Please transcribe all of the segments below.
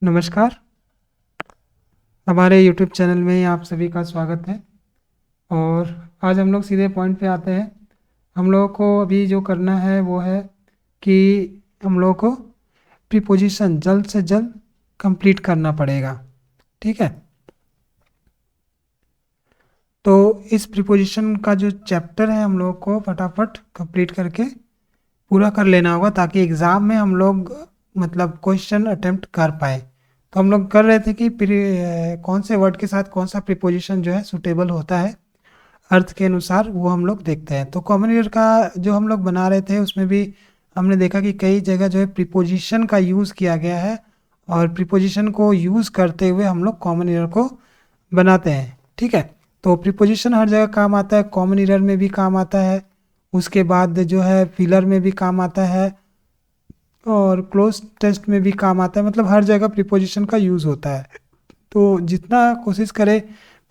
नमस्कार। हमारे YouTube channel में आप सभी का स्वागत है। और आज हम लोग सीधे पॉइंट पे आते हैं। हम लोगों को अभी जो करना है वो है कि हम लोगों को प्रीपोजिशन जल्द से जल्द कंप्लीट करना पड़ेगा। ठीक है, तो इस प्रीपोजिशन का जो चैप्टर है हम लोगों को फटाफट कंप्लीट करके पूरा कर लेना होगा, ताकि एग्ज़ाम में हम लोग मतलब क्वेश्चन अटेम्प्ट कर पाए। तो हम लोग कर रहे थे कि कौन से वर्ड के साथ कौन सा प्रीपोजिशन जो है सूटेबल होता है अर्थ के अनुसार, वो हम लोग देखते हैं। तो कॉमन ईयर का जो हम लोग बना रहे थे उसमें भी हमने देखा कि कई जगह जो है प्रीपोजिशन का यूज़ किया गया है, और प्रीपोजिशन को यूज़ करते हुए हम लोग कॉमन ईयर को बनाते हैं। ठीक है, तो प्रीपोजिशन हर जगह काम आता है, कॉमन ईयर में भी काम आता है, उसके बाद जो है फिलर में भी काम आता है, और क्लोज टेस्ट में भी काम आता है। मतलब हर जगह प्रीपोजिशन का यूज़ होता है। तो जितना कोशिश करें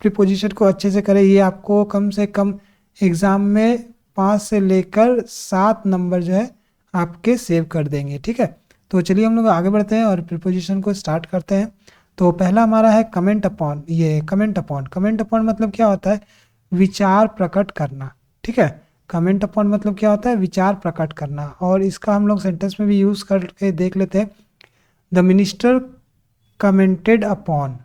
प्रीपोजिशन को अच्छे से करें, ये आपको कम से कम एग्ज़ाम में 5 से लेकर 7 नंबर जो है आपके सेव कर देंगे। ठीक है, तो चलिए हम लोग आगे बढ़ते हैं और प्रीपोजिशन को स्टार्ट करते हैं। तो पहला हमारा है कमेंट अपॉन। ये कमेंट अपॉन, कमेंट अपॉन मतलब क्या होता है? विचार प्रकट करना। ठीक है, कमेंट अपॉन मतलब क्या होता है? विचार प्रकट करना। और इसका हम लोग सेंटेंस में भी यूज़ करके देख लेते हैं। The minister commented upon.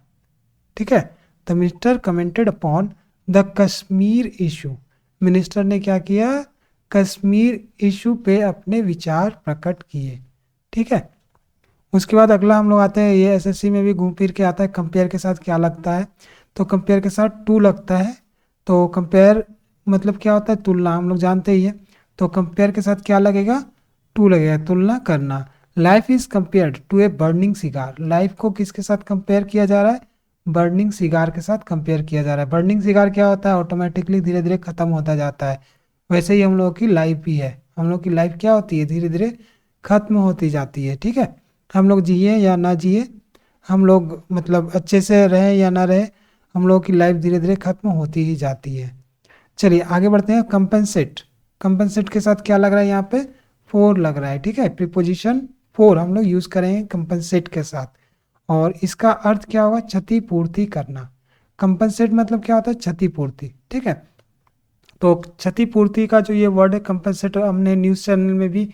ठीक है, the minister commented upon the Kashmir issue. Minister ने क्या किया? कश्मीर इशू पे अपने विचार प्रकट किए। ठीक है, उसके बाद अगला हम लोग आते हैं, ये एसएससी में भी घूम फिर के आता है। कंपेयर के साथ क्या लगता है? तो कंपेयर के साथ टू लगता है। तो कंपेयर मतलब क्या होता है? तुलना, हम लोग जानते ही है। तो कंपेयर के साथ क्या लगेगा? टू लगेगा, तुलना करना। Life is compared to a burning cigar. Life को किसके साथ कंपेयर किया जा रहा है? बर्निंग सिगार के साथ कंपेयर किया जा रहा है। बर्निंग सिगार क्या होता है? ऑटोमेटिकली धीरे धीरे खत्म होता जाता है। वैसे ही हम लोगों की लाइफ भी है। हम लोग की लाइफ क्या होती है? धीरे धीरे खत्म होती जाती है। ठीक है, हम लोग जिए या ना जिए, हम लोग मतलब अच्छे से रहें या ना रहे, हम लोगों की लाइफ धीरे धीरे खत्म होती ही जाती है। चलिए आगे बढ़ते हैं। कंपनसेट, कंपनसेट के साथ क्या लग रहा है? यहाँ पे फोर लग रहा है। ठीक है, प्रीपोजिशन फोर हम लोग यूज़ करेंगे कंपनसेट के साथ। और इसका अर्थ क्या होगा? क्षतिपूर्ति करना। कंपनसेट मतलब क्या होता है? क्षतिपूर्ति। ठीक है, तो क्षतिपूर्ति का जो ये वर्ड है कंपनसेट, हमने न्यूज़ चैनल में भी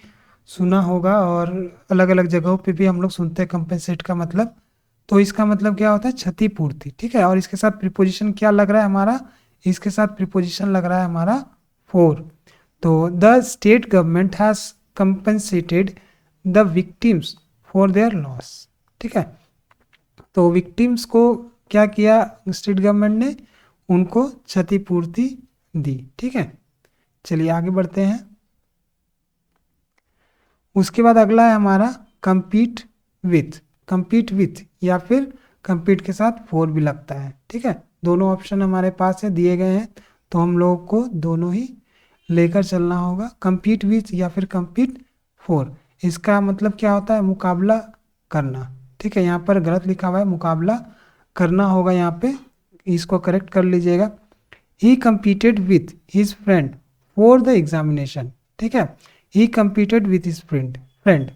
सुना होगा, और अलग अलग जगहों पे भी हम लोग सुनते हैं कंपनसेट का मतलब। तो इसका मतलब क्या होता है? क्षतिपूर्ति। ठीक है, और इसके साथ प्रीपोजिशन क्या लग रहा है हमारा? इसके साथ प्रीपोजिशन लग रहा है हमारा फोर। तो the state government has compensated the victims for their loss. ठीक है, तो विक्टिम्स को क्या किया स्टेट गवर्नमेंट ने? उनको क्षतिपूर्ति दी। ठीक है, चलिए आगे बढ़ते हैं। उसके बाद अगला है हमारा compete विथ। compete विथ या फिर compete के साथ फोर भी लगता है। ठीक है, दोनों ऑप्शन हमारे पास है, दिए गए हैं, तो हम लोग को दोनों ही लेकर चलना होगा। compete विथ या फिर compete फोर, इसका मतलब क्या होता है? मुकाबला करना। ठीक है, यहाँ पर गलत लिखा हुआ है, मुकाबला करना होगा यहाँ पे, इसको करेक्ट कर लीजिएगा। ही competed with his friend for the examination। ठीक है, ही competed with his friend।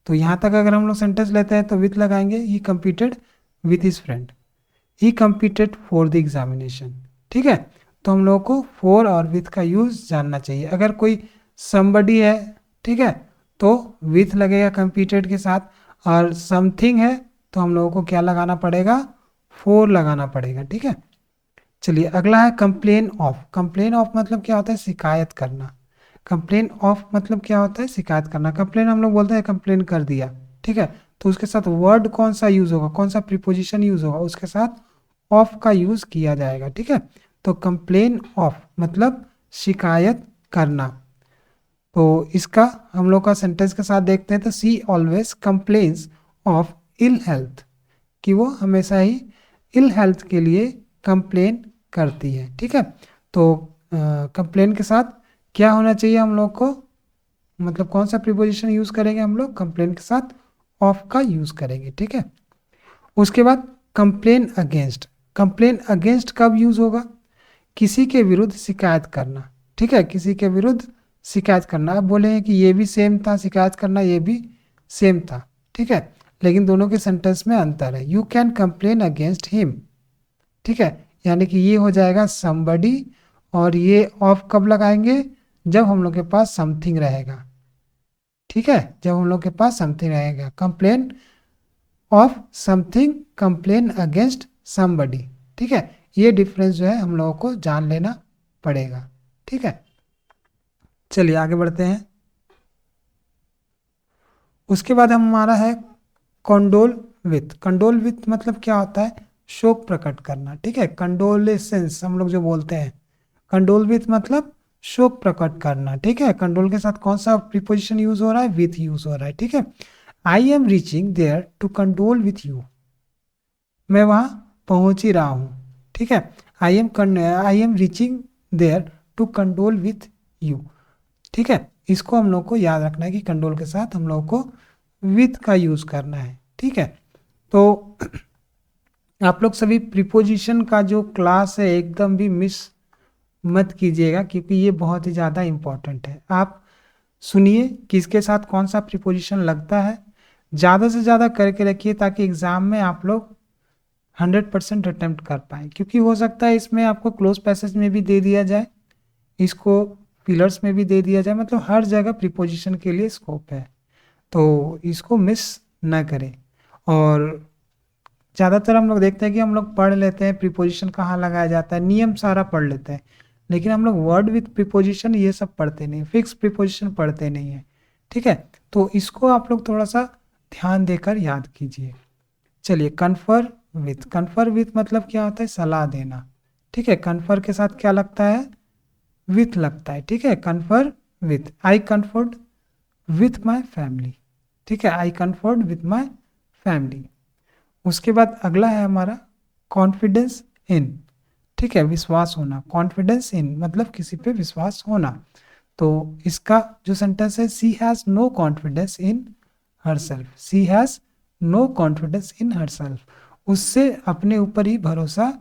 तो यहाँ तक अगर हम लोग सेंटेंस लेते हैं तो विथ लगाएंगे, ही competed with his friend, he competed for the examination। ठीक है, तो हम लोगों को for और with का यूज़ जानना चाहिए। अगर कोई somebody है, ठीक है, तो with लगेगा competed के साथ, और something है तो हम लोगों को क्या लगाना पड़ेगा? for लगाना पड़ेगा। ठीक है, चलिए अगला है कंप्लेन ऑफ। कंप्लेन ऑफ मतलब क्या होता है? शिकायत करना। कंप्लेन ऑफ मतलब क्या होता है? शिकायत करना। कंप्लेन हम लोग बोलते हैं कंप्लेन कर दिया। ठीक है, तो उसके साथ वर्ड कौन सा यूज होगा? कौन सा प्रीपोजिशन यूज होगा? उसके साथ ऑफ का यूज किया जाएगा। ठीक है, तो कंप्लेन ऑफ मतलब शिकायत करना। तो इसका हम लोग का सेंटेंस के साथ देखते हैं। तो she always complains of ill health, कि वो हमेशा ही इल हेल्थ के लिए कंप्लेन करती है। ठीक है, तो कंप्लेन के साथ क्या होना चाहिए हम लोग को? मतलब कौन सा प्रीपोजिशन यूज़ करेंगे हम लोग? कंप्लेन के साथ ऑफ का यूज़ करेंगे। ठीक है, उसके बाद कंप्लेन अगेंस्ट। कंप्लेन अगेंस्ट कब यूज़ होगा? किसी के विरुद्ध शिकायत करना। ठीक है, किसी के विरुद्ध शिकायत करना। अब बोले कि ये भी सेम था, शिकायत करना ये भी सेम था। ठीक है, लेकिन दोनों के सेंटेंस में अंतर है। You can complain against him, ठीक है, यानी कि ये हो जाएगा समबडी, और ये ऑफ कब लगाएंगे, जब हम लोग के पास समथिंग रहेगा, ठीक है, जब हम लोग के पास समथिंग रहेगा। Complain of something, complain against somebody, ठीक है, ये डिफरेंस जो है हम लोगों को जान लेना पड़ेगा, ठीक है। चलिए आगे बढ़ते हैं। उसके बाद हमारा है कंडोल विथ। कंडोल विथ मतलब क्या होता है, शोक प्रकट करना, ठीक है, कंडोलेसेंस हम लोग जो बोलते हैं। कंडोल विथ मतलब शोक प्रकट करना, ठीक है। कंडोल के साथ कौन सा प्रीपोजिशन यूज हो रहा है, विथ यूज हो रहा है, ठीक है। I am reaching there to condole with you, मैं वहां पहुंच ही रहा हूं, ठीक है। I am reaching there to condole with you, ठीक है। इसको हम लोग को याद रखना है कि कंडोल के साथ हम लोग को विथ का यूज करना है, ठीक है। तो आप लोग सभी प्रीपोजिशन का जो क्लास है एकदम भी मिस मत कीजिएगा, क्योंकि ये बहुत ही ज़्यादा इम्पोर्टेंट है। आप सुनिए किसके साथ कौन सा प्रीपोजिशन लगता है, ज़्यादा से ज़्यादा करके रखिए ताकि एग्ज़ाम में आप लोग 100% अटेम्प्ट कर पाए, क्योंकि हो सकता है इसमें आपको क्लोज पैसेज में भी दे दिया जाए, इसको फिलर्स में भी दे दिया जाए, मतलब हर जगह प्रीपोजिशन के लिए स्कोप है, तो इसको मिस ना करें। और ज़्यादातर हम लोग देखते हैं कि हम लोग पढ़ लेते हैं प्रीपोजिशन कहाँ लगाया जाता है, नियम सारा पढ़ लेते हैं, लेकिन हम लोग वर्ड विथ प्रीपोजिशन ये सब पढ़ते नहीं, फिक्स प्रीपोजिशन पढ़ते नहीं है, ठीक है। तो इसको आप लोग थोड़ा सा ध्यान देकर याद कीजिए। चलिए कन्फर विथ। कन्फर विथ मतलब क्या होता है, सलाह देना, ठीक है। कन्फर के साथ क्या लगता है, विथ लगता है, ठीक है। Confer with, I conferred with my family, ठीक है, आई कन्फर्ड विथ माई फैमिली। उसके बाद अगला है हमारा कॉन्फिडेंस इन, ठीक है, विश्वास होना। कॉन्फिडेंस इन मतलब किसी पे विश्वास होना। तो इसका जो सेंटेंस है, she has no confidence in herself, she has no confidence in herself, उससे अपने ऊपर ही भरोसा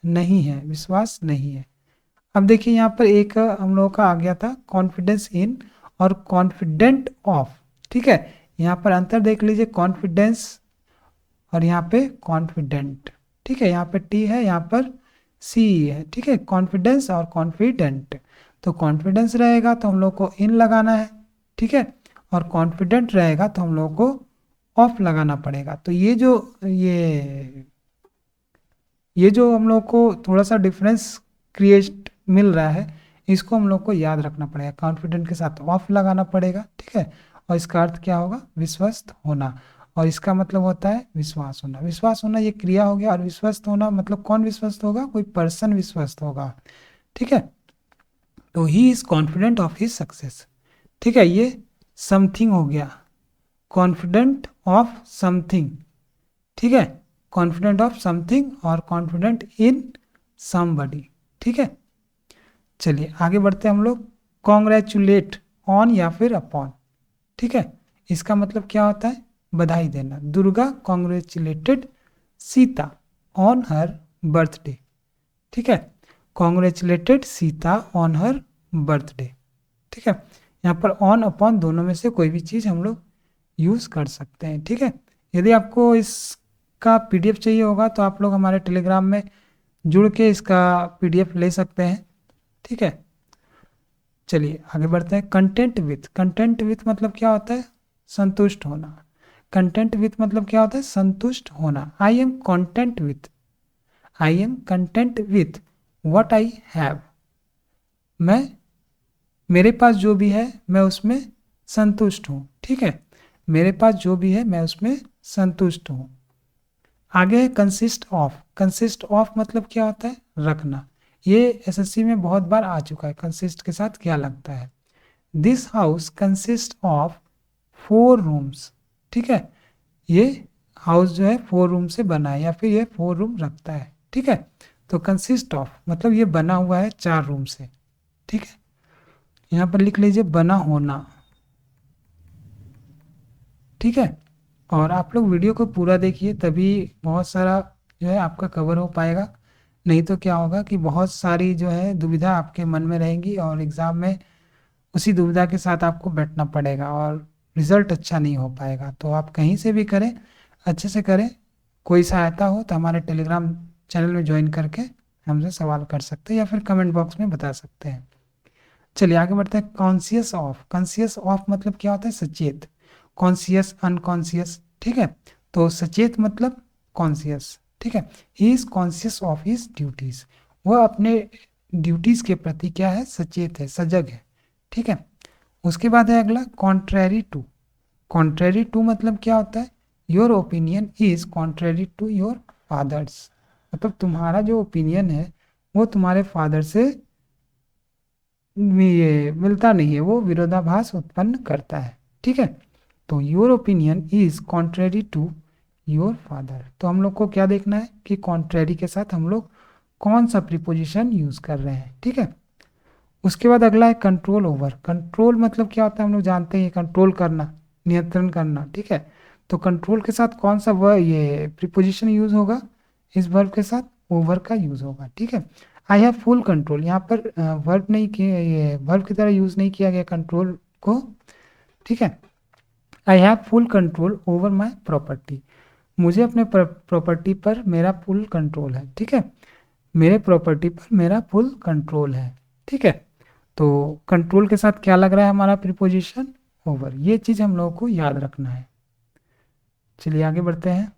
नहीं है, विश्वास नहीं है। अब देखिए यहाँ पर एक हम लोगों का आ गया था कॉन्फिडेंस इन और कॉन्फिडेंट ऑफ, ठीक है। यहाँ पर अंतर देख लीजिए, कॉन्फिडेंस और यहाँ पे कॉन्फिडेंट, ठीक है, यहाँ पे टी है, यहाँ पर सी है, ठीक है, कॉन्फिडेंस और कॉन्फिडेंट। तो कॉन्फिडेंस रहेगा तो हम लोग को इन लगाना है, ठीक है, और कॉन्फिडेंट रहेगा तो हम लोग को ऑफ लगाना पड़ेगा। तो ये जो हम लोग को थोड़ा सा डिफरेंस क्रिएट मिल रहा है, इसको हम लोग को याद रखना पड़ेगा, कॉन्फिडेंट के साथ ऑफ लगाना पड़ेगा, ठीक है। और इसका अर्थ क्या होगा, विश्वस्त होना, और इसका मतलब होता है विश्वास होना। विश्वास होना ये क्रिया हो गया, और विश्वस्त होना मतलब कौन विश्वस्त होगा, कोई पर्सन विश्वस्त होगा, ठीक है। तो he is confident of his success, ठीक है, ये समथिंग हो गया, कॉन्फिडेंट ऑफ समथिंग, ठीक है, कॉन्फिडेंट ऑफ समथिंग और कॉन्फिडेंट इन समबडी, ठीक है। चलिए आगे बढ़ते हैं हम लोग। कॉन्ग्रेचुलेट ऑन या फिर अपॉन, ठीक है, इसका मतलब क्या होता है, बधाई देना। Durga congratulated Sita on her birthday, ठीक है, congratulated Sita on her birthday, ठीक है। यहाँ पर ऑन अपॉन दोनों में से कोई भी चीज़ हम लोग यूज़ कर सकते हैं, ठीक है। यदि आपको इसका पीडीएफ चाहिए होगा तो आप लोग हमारे टेलीग्राम में जुड़ के इसका पीडीएफ ले सकते हैं, ठीक है। चलिए आगे बढ़ते हैं। Content with. कंटेंट विथ मतलब क्या होता है, संतुष्ट होना। कंटेंट विथ मतलब क्या होता है, संतुष्ट होना। I am content with, I am content with what I have, मैं मेरे पास जो भी है मैं उसमें संतुष्ट हूँ, ठीक है, मेरे पास जो भी है मैं उसमें संतुष्ट हूँ। आगे है कंसिस्ट ऑफ। कंसिस्ट ऑफ मतलब क्या होता है, रखना। ये एसएससी में बहुत बार आ चुका है, कंसिस्ट के साथ क्या लगता है। This house consist of 4 rooms, ठीक है, ये हाउस जो है 4 रूम से बना है या फिर ये 4 रूम रखता है, ठीक है। तो कंसिस्ट ऑफ मतलब ये बना हुआ है 4 रूम से, ठीक है। यहाँ पर लिख लीजिए बना होना, ठीक है। और आप लोग वीडियो को पूरा देखिए, तभी बहुत सारा जो है आपका कवर हो पाएगा, नहीं तो क्या होगा कि बहुत सारी जो है दुविधा आपके मन में रहेंगी और एग्ज़ाम में उसी दुविधा के साथ आपको बैठना पड़ेगा और रिज़ल्ट अच्छा नहीं हो पाएगा। तो आप कहीं से भी करें, अच्छे से करें। कोई सहायता हो तो हमारे टेलीग्राम चैनल में ज्वाइन करके हमसे सवाल कर सकते हैं या फिर कमेंट बॉक्स में बता सकते हैं। चलिए आगे बढ़ते हैं। कॉन्शियस ऑफ, कॉन्शियस ऑफ मतलब क्या होता है? सचेत। कॉन्शियस, अनकॉन्शियस, ठीक है। तो सचेत मतलब कॉन्शियस, ठीक है। He is conscious of his duties, वह अपने ड्यूटीज के प्रति क्या है? सचेत है, सजग है, ठीक है। उसके बाद है अगला कॉन्ट्रेरी टू। कॉन्ट्रेरी टू मतलब क्या होता है? Your opinion is contrary to your father's, मतलब तुम्हारा जो ओपिनियन है वो तुम्हारे फादर से ये मिलता नहीं है, वो विरोधाभास उत्पन्न करता है, ठीक है। तो your opinion is contrary to your father. तो हम लोग को क्या देखना है कि कॉन्ट्रेरी के साथ हम लोग कौन सा प्रीपोजिशन यूज कर रहे हैं, ठीक है। उसके बाद अगला है कंट्रोल ओवर। कंट्रोल मतलब क्या होता है? हम लोग जानते हैं, कंट्रोल करना, नियंत्रण करना, ठीक है। तो कंट्रोल के साथ कौन सा ये प्रीपोजिशन यूज होगा? इस वर्ब के साथ ओवर का यूज होगा, ठीक है। आई हैव फुल कंट्रोल, यहाँ पर वर्ब नहीं किया, ये वर्ब की तरह यूज नहीं किया गया कंट्रोल को, ठीक है। I have full control over my property, मुझे अपने प्रॉपर्टी पर मेरा फुल कंट्रोल है, ठीक है। मेरे प्रॉपर्टी पर मेरा फुल कंट्रोल है, ठीक है। तो कंट्रोल के साथ क्या लग रहा है हमारा प्रीपोजिशन? ओवर। ये चीज हम लोगों को याद रखना है। चलिए आगे बढ़ते हैं।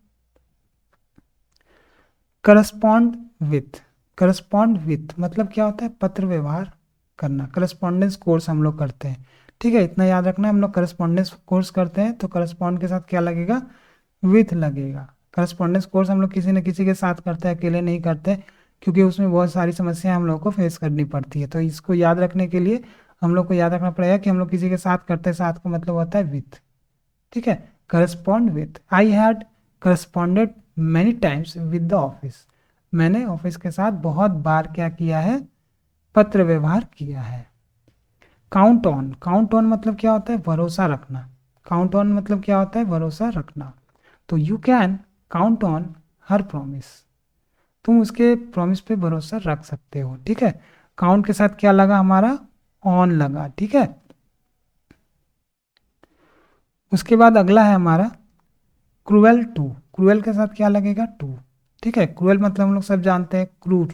Correspond with. करस्पॉन्ड विथ मतलब क्या होता है? पत्र व्यवहार करना। करस्पॉन्डेंस कोर्स हम लोग करते हैं, ठीक है। इतना याद रखना है, हम लोग करस्पॉन्डेंस कोर्स करते हैं तो करस्पॉन्ड के साथ क्या लगेगा? विथ लगेगा। करस्पॉन्डेंस कोर्स हम लोग किसी न किसी के साथ करते हैं, अकेले नहीं करते, क्योंकि उसमें बहुत सारी समस्याएं हम लोग को फेस करनी पड़ती है। तो इसको याद रखने के लिए हम लोग को याद रखना पड़ेगा कि हम लोग किसी के साथ करते हैं, साथ का मतलब होता है विथ, ठीक है। Correspond with. I had corresponded many times with the office, मैंने ऑफिस के साथ बहुत बार क्या किया है? पत्र व्यवहार किया है। Count on. काउंट ऑन मतलब क्या होता है? भरोसा रखना। काउंट ऑन मतलब क्या होता है? भरोसा रखना। तो you can count on her promise, तुम उसके प्रॉमिस पे भरोसा रख सकते हो, ठीक है। काउंट के साथ क्या लगा हमारा? ऑन लगा, ठीक है। उसके बाद अगला है हमारा क्रूएल टू। क्रूएल के साथ क्या लगेगा? टू, ठीक है। क्रूएल मतलब हम लोग सब जानते हैं, क्रूर।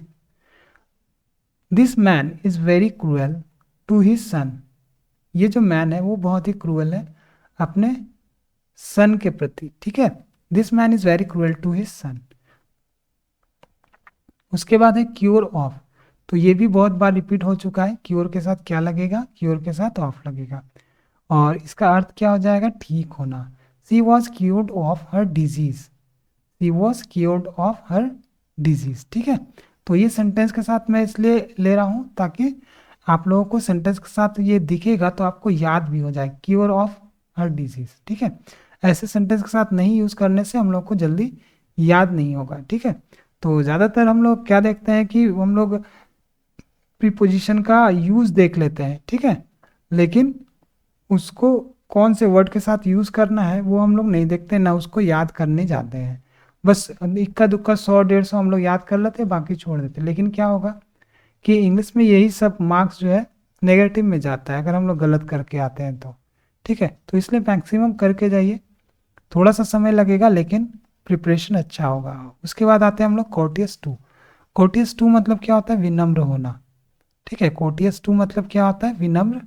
This man is very cruel to his son, ये जो मैन है वो बहुत ही क्रूएल है अपने सन के प्रति, ठीक है। This man is very cruel to his son. उसके बाद है क्योर ऑफ। तो ये भी बहुत बार रिपीट हो चुका है। क्योर के साथ क्या लगेगा? क्योर के साथ ऑफ लगेगा, और इसका अर्थ क्या हो जाएगा? ठीक होना। She was cured of her disease, she was cured of her disease, ठीक है। तो ये सेंटेंस के साथ मैं इसलिए ले रहा हूँ ताकि आप लोगों को सेंटेंस के साथ ये दिखेगा तो आपको याद भी हो जाए, क्योर ऑफ हर डिजीज, ठीक है। ऐसे सेंटेंस के साथ नहीं यूज करने से हम लोग को जल्दी याद नहीं होगा, ठीक है। तो ज़्यादातर हम लोग क्या देखते हैं कि हम लोग प्रीपोजिशन का यूज देख लेते हैं, ठीक है, लेकिन उसको कौन से वर्ड के साथ यूज करना है वो हम लोग नहीं देखते, ना उसको याद करने जाते हैं। बस इक्का दुक्का 100 150 हम लोग याद कर लेते हैं, बाकी छोड़ देते हैं। लेकिन क्या होगा कि इंग्लिश में यही सब मार्क्स जो है नेगेटिव में जाता है अगर हम लोग गलत करके आते हैं तो, ठीक है। तो इसलिए मैक्सिमम करके जाइए, थोड़ा सा समय लगेगा लेकिन प्रिपरेशन अच्छा होगा। उसके बाद आते हैं हम लोग कोर्टियस टू। कोर्टियस टू मतलब क्या होता है? विनम्र होना, ठीक है। कोर्टियस टू मतलब क्या होता है? विनम्र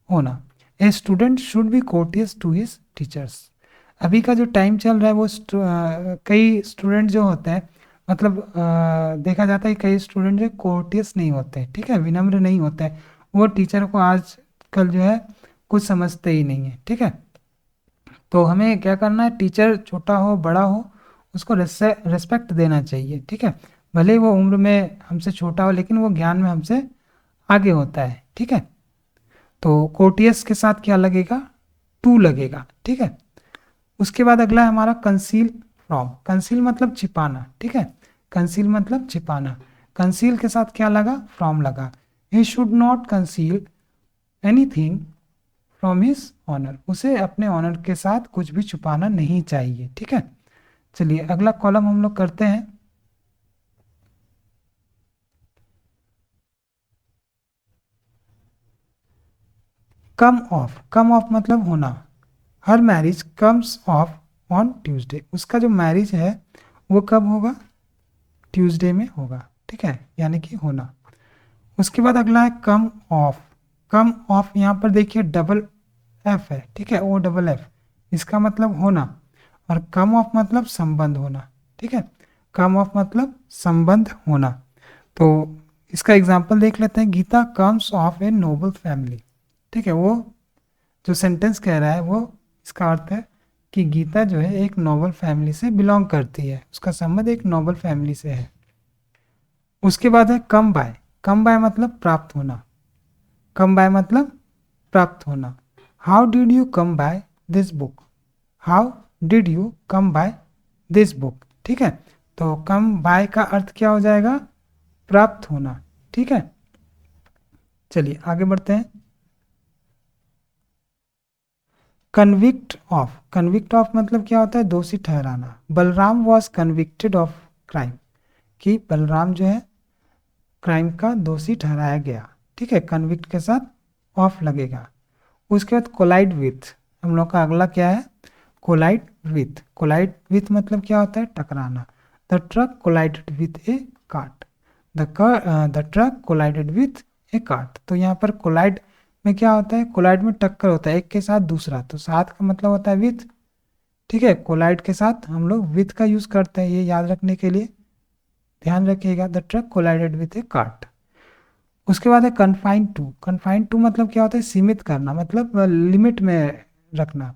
होना। A student should be courteous to his teachers. अभी का जो टाइम चल रहा है वो कई स्टूडेंट जो होते हैं, मतलब देखा जाता है कई स्टूडेंट जो कोर्टियस नहीं होते, ठीक है, विनम्र नहीं होते, वो टीचर को आजकल जो है कुछ समझते ही नहीं है, ठीक है। तो हमें क्या करना है? टीचर छोटा हो बड़ा हो उसको रेस्पेक्ट देना चाहिए, ठीक है। भले ही वो उम्र में हमसे छोटा हो लेकिन वो ज्ञान में हमसे आगे होता है, ठीक है। तो कोर्टियस के साथ क्या लगेगा? टू लगेगा, ठीक है। उसके बाद अगला है हमारा कंसील फ्रॉम। कंसील मतलब छिपाना, ठीक है। कंसील मतलब छिपाना। कंसील के साथ क्या लगा? फ्रॉम लगा। He should not conceal anything from his honour, उसे अपने ऑनर के साथ कुछ भी छुपाना नहीं चाहिए, ठीक है। चलिए अगला कॉलम हम लोग करते हैं। कम ऑफ। कम ऑफ मतलब होना। हर marriage comes of on Tuesday. उसका जो मैरिज है वो कब होगा, ट्यूसडे में होगा, ठीक है, यानी कि होना। उसके बाद अगला है कम ऑफ। कम ऑफ यहाँ पर देखिए डबल एफ है, ठीक है, ओ डबल एफ, इसका मतलब होना, और कम ऑफ मतलब संबंध होना, ठीक है, कम ऑफ मतलब संबंध होना। तो इसका एग्जाम्पल देख लेते हैं, Geeta comes of a noble family, ठीक है, वो जो सेंटेंस कह रहा है वो इसका अर्थ है कि गीता जो है एक नोबल फैमिली से बिलोंग करती है, उसका संबंध एक नोबल फैमिली से है। उसके बाद है कम बाय। कम बाय मतलब प्राप्त होना, कम बाय मतलब प्राप्त होना। How did you come by this book, how did you come by this book, ठीक है, तो कम बाय का अर्थ क्या हो जाएगा, प्राप्त होना, ठीक है। चलिए आगे बढ़ते हैं। Convict of. कन्विक्ट ऑफ मतलब क्या होता है, दोषी ठहराना। Balram was convicted of crime, कि बलराम जो है क्राइम का दोषी ठहराया गया, ठीक है, कन्विक्ट के साथ ऑफ लगेगा। उसके बाद कोलाइड विथ, हम लोग का अगला क्या है, कोलाइड विथ। कोलाइड विथ मतलब क्या होता है, टकराना। The truck collided with a cart, the truck collided with a cart. तो यहाँ पर कोलाइड में क्या होता है, कोलाइड में टक्कर होता है एक के साथ दूसरा, तो साथ का मतलब होता है विथ, ठीक है, कोलाइड के साथ हम लोग विथ का यूज करते हैं, ये याद रखने के लिए ध्यान रखिएगा। The truck collided with a cart. उसके बाद है कन्फाइंड टू। कन्फाइंड टू मतलब क्या होता है, सीमित करना, मतलब लिमिट में रखना।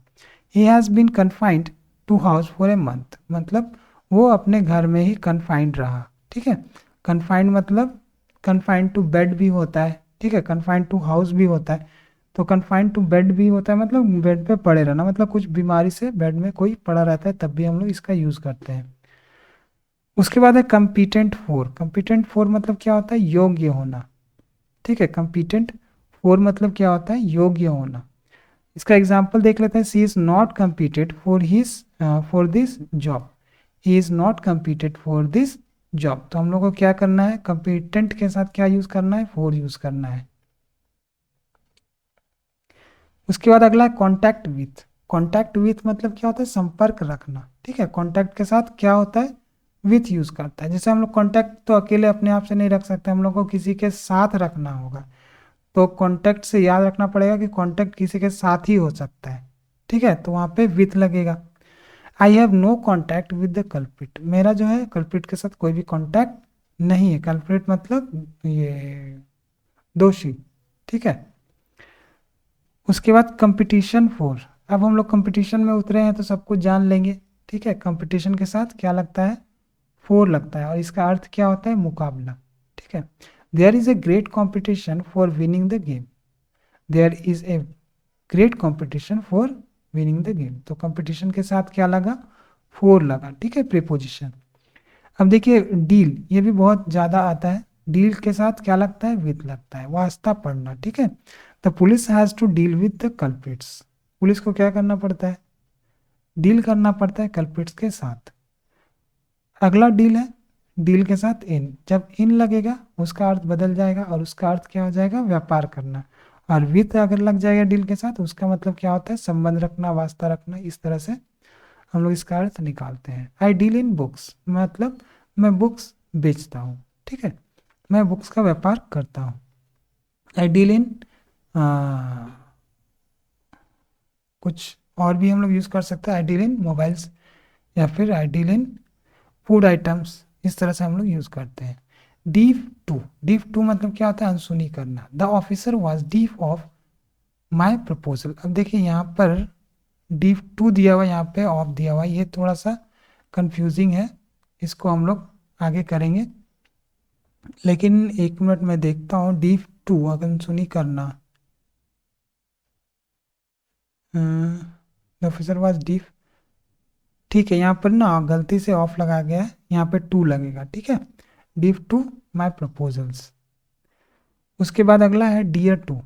He has been confined to house for a month, मतलब वो अपने घर में ही कन्फाइंड रहा, ठीक है। कन्फाइंड मतलब कन्फाइंड टू बेड भी होता है, ठीक है, कन्फाइंड टू हाउस भी होता है, तो कन्फाइंड टू बेड भी होता है, मतलब बेड पे पड़े रहना, मतलब कुछ बीमारी से बेड में कोई पड़ा रहता है तब भी हम लोग इसका यूज़ करते हैं। उसके बाद है कम्पिटेंट फोर। कम्पिटेंट फोर मतलब क्या होता है, योग्य होना, ठीक है, कम्पिटेंट फोर मतलब क्या होता है, योग्य होना। इसका एग्जाम्पल देख लेते हैं, she is not competed for this job, he is not competed for this job. तो हम लोग को क्या करना है, कम्पिटेंट के साथ क्या यूज करना है, फॉर यूज करना है। उसके बाद अगला है कॉन्टैक्ट विथ। कॉन्टैक्ट विथ मतलब क्या होता है, संपर्क रखना, ठीक है, कॉन्टैक्ट के साथ क्या होता है, विथ यूज करता है। जैसे हम लोग कॉन्टैक्ट तो अकेले अपने आप से नहीं रख सकते, हम लोग को किसी के साथ रखना होगा, तो कॉन्टैक्ट से याद रखना पड़ेगा कि कॉन्टैक्ट किसी के साथ ही हो सकता है, ठीक है, तो वहाँ पे विथ लगेगा। I have no contact with the culprit, मेरा जो है कल्प्रिट के साथ कोई भी कॉन्टैक्ट नहीं है। कल्प्रिट मतलब ये दोषी, ठीक है। उसके बाद कंपटीशन फोर। अब हम लोग कंपटीशन में उतरे हैं तो सब कुछ जान लेंगे, ठीक है, कंपटीशन के साथ क्या लगता है, फोर लगता है, और इसका अर्थ क्या होता है, मुकाबला, ठीक है। There is a great competition for winning the game, there is a great competition for winning the game. तो कंपटीशन के साथ क्या लगा, फोर लगा, ठीक है, प्रीपोजिशन। अब देखिए डील, ये भी बहुत ज़्यादा आता है, डील के साथ क्या लगता है, विद लगता है, वास्ता पढ़ना, ठीक है। The police has to deal with the culprits, police को क्या करना पड़ता है, डील करना पड़ता है कल्प्रिट्स के साथ। अगला डील है, डील के साथ इन, जब इन लगेगा उसका अर्थ बदल जाएगा और उसका अर्थ क्या हो जाएगा, व्यापार करना। और विथ अगर लग जाएगा डील के साथ, उसका मतलब क्या होता है, संबंध रखना, वास्ता रखना। इस तरह से हम लोग इसका अर्थ निकालते हैं। आई डील इन बुक्स मतलब मैं बुक्स बेचता हूँ, ठीक है, मैं बुक्स का व्यापार करता हूँ। आई डील इन कुछ और भी हम लोग यूज़ कर सकते हैं, आई डील इन मोबाइल्स या फिर I deal in food items, इस तरह से हम लोग यूज़ करते हैं। Deaf to. डीफ टू मतलब क्या होता है, अनसुनी करना। The officer was deaf of my proposal. अब देखिए यहाँ पर डीफ टू दिया हुआ, यहाँ पे ऑफ दिया हुआ, ये थोड़ा सा कंफ्यूजिंग है, इसको हम लोग आगे करेंगे। लेकिन एक मिनट में देखता हूँ, डीफ टू अनसुनी करना, द ऑफिसर वॉज डीफ, ठीक है, यहाँ पर ना गलती से ऑफ लगा गया है, यहाँ पे टू लगेगा, ठीक है, डीफ टू माई प्रपोजल्स। उसके बाद अगला है डियर टू।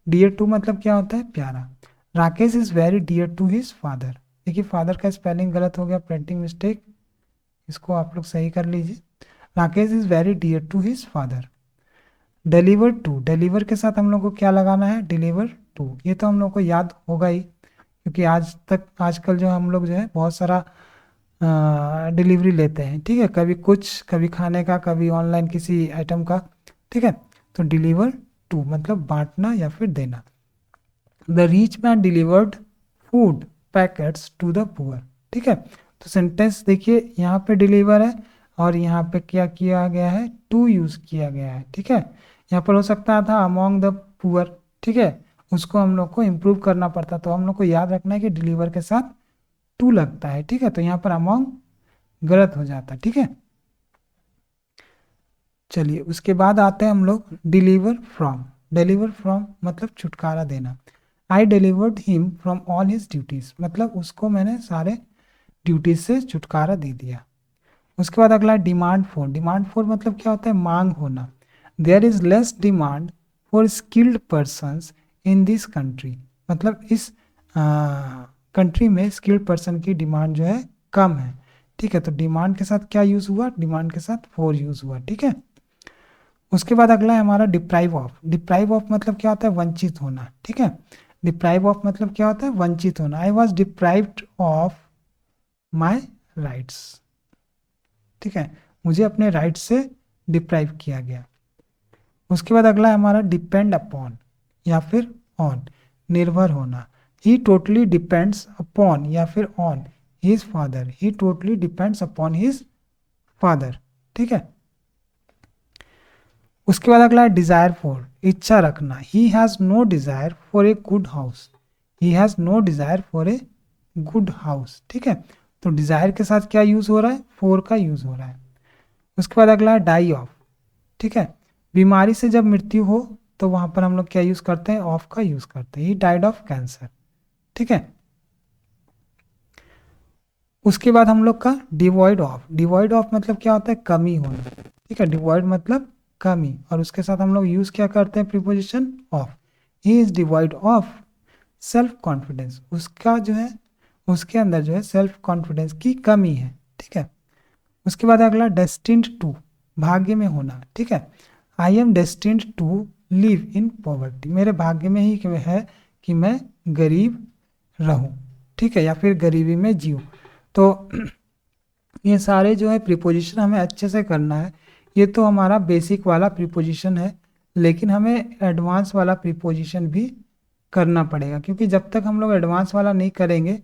डियर टू मतलब क्या होता है, प्यारा। Rakesh is very dear to his father. देखिए फादर का स्पेलिंग गलत हो गया, प्रिंटिंग मिस्टेक, इसको आप लोग सही कर लीजिए। Rakesh is very dear to his father. Deliver to, deliver के साथ हम लोग को क्या लगाना है, डिलीवर टू, ये तो हम लोग को याद होगा ही, क्योंकि आजकल जो हम लोग जो है बहुत सारा डिलीवरी लेते हैं, ठीक है, कभी कुछ, कभी खाने का, कभी ऑनलाइन किसी आइटम का, ठीक है। तो डिलीवर टू मतलब बांटना या फिर देना। The rich man delivered food packets to the poor, ठीक है। तो सेंटेंस देखिए, यहाँ पे डिलीवर है और यहाँ पे क्या किया गया है, टू यूज किया गया है, ठीक है। यहाँ पर हो सकता था अमोंग द पुअर, ठीक है, उसको हम लोग को इम्प्रूव करना पड़ता, तो हम लोग को याद रखना है कि डिलीवर के साथ टू लगता है, ठीक है। तो यहाँ पर अमोंग गलत हो जाता है, ठीक है। चलिए उसके बाद आते हैं हम लोग डिलीवर फ्रॉम। डिलीवर फ्रॉम मतलब छुटकारा देना। आई delivered him from all his duties, मतलब उसको मैंने सारे ड्यूटीज से छुटकारा दे दिया। उसके बाद अगला डिमांड फॉर। डिमांड फॉर मतलब क्या होता है, मांग होना। There is less demand for skilled persons in this country, मतलब इस कंट्री में स्किल्ड पर्सन की डिमांड जो है कम है, ठीक है। तो डिमांड के साथ क्या यूज हुआ, डिमांड के साथ फॉर यूज हुआ, ठीक है। उसके बाद अगला है हमारा डिप्राइव ऑफ। डिप्राइव ऑफ मतलब क्या होता है, वंचित होना, ठीक है। डिप्राइव ऑफ मतलब क्या होता है, वंचित होना। I was deprived of my rights, ठीक है, मुझे अपने राइट से डिप्राइव किया गया। उसके बाद अगला है हमारा डिपेंड अपॉन या फिर ऑन, निर्भर होना। ही टोटली डिपेंड्स अपॉन या फिर on his father, he totally depends upon his father, ठीक है। उसके बाद अगला है डिजायर फॉर, इच्छा रखना। He has no desire for a good house, he has no desire for a good house, ठीक है। तो डिजायर के साथ क्या यूज हो रहा है, फॉर का यूज हो रहा है। उसके बाद अगला है डाई ऑफ, ठीक है। बीमारी से जब मृत्यु हो तो वहां पर हम लोग क्या यूज करते हैं, ऑफ का यूज करते हैं। ही डाइड ऑफ कैंसर, ठीक है। उसके बाद हम लोग का डिवॉइड ऑफ। डिवॉइड ऑफ मतलब क्या होता है, कमी होना, ठीक है। डिवॉइड मतलब कमी, और उसके साथ हम लोग यूज क्या करते हैं, preposition of. He is devoid of self confidence, उसका जो है, उसके अंदर जो है सेल्फ कॉन्फिडेंस की कमी है, ठीक है। उसके बाद अगला डेस्टिन्ड टू, भाग्य में होना, ठीक है। I am destined to live in poverty, मेरे भाग्य में ही है कि मैं गरीब रहूं, ठीक है, या फिर गरीबी में जीऊं। तो ये सारे जो है प्रीपोजिशन हमें अच्छे से करना है। ये तो हमारा बेसिक वाला प्रीपोजिशन है, लेकिन हमें एडवांस वाला प्रीपोजिशन भी करना पड़ेगा, क्योंकि जब तक हम लोग एडवांस वाला नहीं करेंगे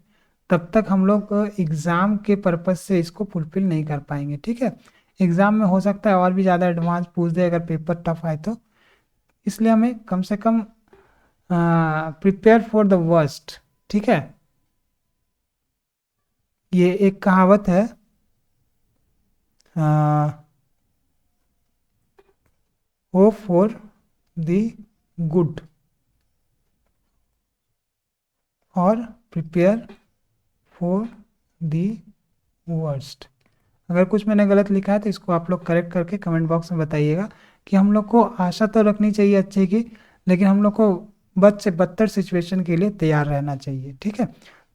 तब तक हम लोग एग्ज़ाम के पर्पज़ से इसको फुलफिल नहीं कर पाएंगे, ठीक है। एग्ज़ाम में हो सकता है और भी ज़्यादा एडवांस पूछ दे अगर पेपर टफ आए तो, इसलिए हमें कम से कम प्रिपेयर फॉर द वर्स्ट, ठीक है। ये एक कहावत है, होप फॉर द गुड और प्रिपेयर फॉर द वर्स्ट। अगर कुछ मैंने गलत लिखा है तो इसको आप लोग करेक्ट करके कमेंट बॉक्स में बताइएगा। कि हम लोग को आशा तो रखनी चाहिए अच्छे की, लेकिन हम लोग को बद से बदतर सिचुएशन के लिए तैयार रहना चाहिए, ठीक है।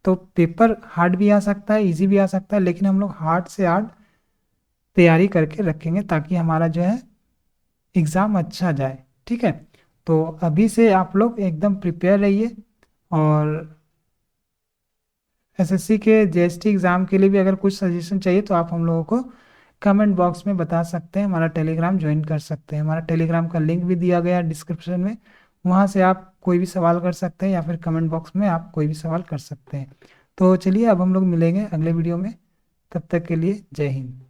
तो पेपर हार्ड भी आ सकता है, इजी भी आ सकता है, लेकिन हम लोग हार्ड से हार्ड तैयारी करके रखेंगे ताकि हमारा जो है एग्ज़ाम अच्छा जाए, ठीक है। तो अभी से आप लोग एकदम प्रिपेयर रहिए। और एसएससी के जीएसटी एग्ज़ाम के लिए भी अगर कुछ सजेशन चाहिए तो आप हम लोगों को कमेंट बॉक्स में बता सकते हैं, हमारा टेलीग्राम ज्वाइन कर सकते हैं। हमारा टेलीग्राम का लिंक भी दिया गया है डिस्क्रिप्शन में, वहाँ से आप कोई भी सवाल कर सकते हैं या फिर कमेंट बॉक्स में आप कोई भी सवाल कर सकते हैं। तो चलिए अब हम लोग मिलेंगे अगले वीडियो में, तब तक के लिए जय हिंद।